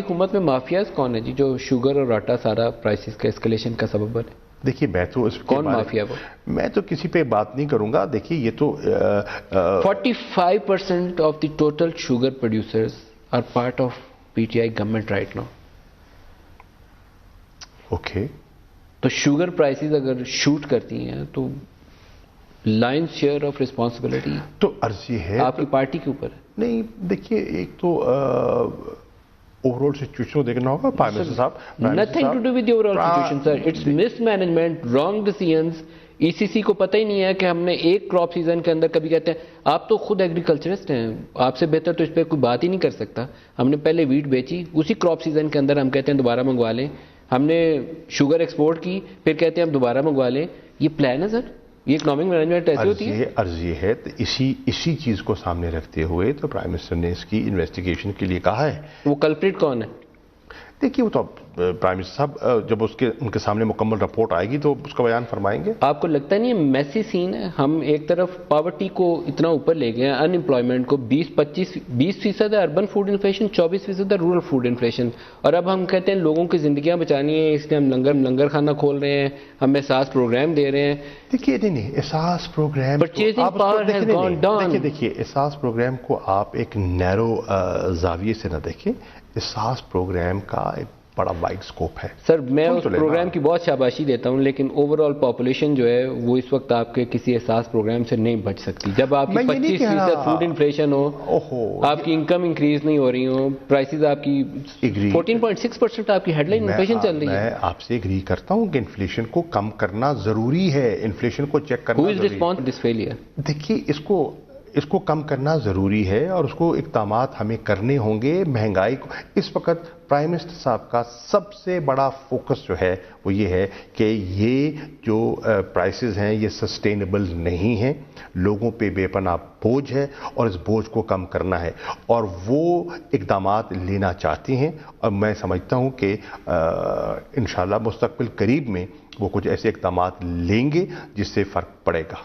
حکومت میں مافیاز کون ہے جی جو شوگر اور آٹا سارا پرائسز کا اسکلیشن کا سبب بنے؟ دیکھیے میں تو اس کون مافیا وہ؟ میں تو کسی پہ بات نہیں کروں گا. دیکھیے یہ تو 45% of the total sugar producers are part of P T I government right now. Okay تو شوگر پرائسز اگر شوٹ کرتی ہیں تو لائن شیئر آف رسپانسبلٹی تو عرض یہ ہے آپ کی پارٹی کے اوپر ہے. نہیں دیکھیے ایک تو اوور آل سچویشن کو دیکھنا ہوگا. پرائم منسٹر صاحب nothing to do with the overall situation sir, it's mismanagement, wrong decisions. ای سی سی کو پتہ ہی نہیں ہے کہ ہم نے ایک کراپ سیزن کے اندر کبھی کہتے ہیں آپ تو خود ایگریکلچرسٹ ہیں, آپ سے بہتر تو اس پہ کوئی بات ہی نہیں کر سکتا. ہم نے پہلے ویٹ بیچی, اسی کراپ سیزن کے اندر ہم کہتے ہیں دوبارہ منگوا لیں. ہم نے شوگر ایکسپورٹ کی, پھر کہتے ہیں ہم دوبارہ منگوا لیں. یہ پلان ہے سر, یہ اکنامک مینجمنٹ ایسی ہوتی ہے. عرض یہ ہے تو اسی چیز کو سامنے رکھتے ہوئے تو پرائم منسٹر نے اس کی انویسٹیگیشن کے لیے کہا ہے. وہ کلپریٹ کون ہے؟ دیکھیے وہ تو پرائم منسٹر صاحب جب ان کے سامنے مکمل رپورٹ آئے گی تو اس کا بیان فرمائیں گے. آپ کو لگتا نہیں ہے میسی سین ہے؟ ہم ایک طرف پاورٹی کو اتنا اوپر لے گئے ہیں, ان امپلائمنٹ کو 20% ہے اربن فوڈ انفلیشن, 24% ہے رورل فوڈ انفلیشن, اور اب ہم کہتے ہیں لوگوں کی زندگیاں بچانی ہیں اس لیے ہم لنگر کھانا کھول رہے ہیں, ہم احساس پروگرام دے رہے ہیں. دیکھیے نہیں Ehsaas program purchasing power has gone down. دیکھیے احساس پروگرام کو آپ ایک نیرو زاویے سے نہ دیکھیں. احساس پروگرام کا ایک بڑا وائڈ سکوپ ہے. سر میں اس پروگرام کی بہت شاباشی دیتا ہوں, لیکن اوور آل پاپولیشن جو ہے وہ اس وقت آپ کے کسی احساس پروگرام سے نہیں بچ سکتی. جب آپ کی 25% فوڈ انفلیشن ہو, آپ کی انکم انکریز نہیں ہو رہی ہو, پرائسز آپ کی 14.6% آپ کی ہیڈ لائن انفلیشن چل رہی ہے. میں آپ سے اگری کرتا ہوں کہ انفلیشن کو کم کرنا ضروری ہے, انفلیشن کو چیک کرنا ضروری ہے. Who is responsible for this failure? دیکھیے اس کو کم کرنا ضروری ہے اور اس کو اقدامات ہمیں کرنے ہوں گے. مہنگائی کو اس وقت پرائم منسٹر صاحب کا سب سے بڑا فوکس جو ہے وہ یہ ہے کہ یہ جو پرائسز ہیں یہ سسٹینیبل نہیں ہیں, لوگوں پہ بے پناہ بوجھ ہے اور اس بوجھ کو کم کرنا ہے, اور وہ اقدامات لینا چاہتی ہیں. اور میں سمجھتا ہوں کہ انشاءاللہ مستقبل قریب میں وہ کچھ ایسے اقدامات لیں گے جس سے فرق پڑے گا.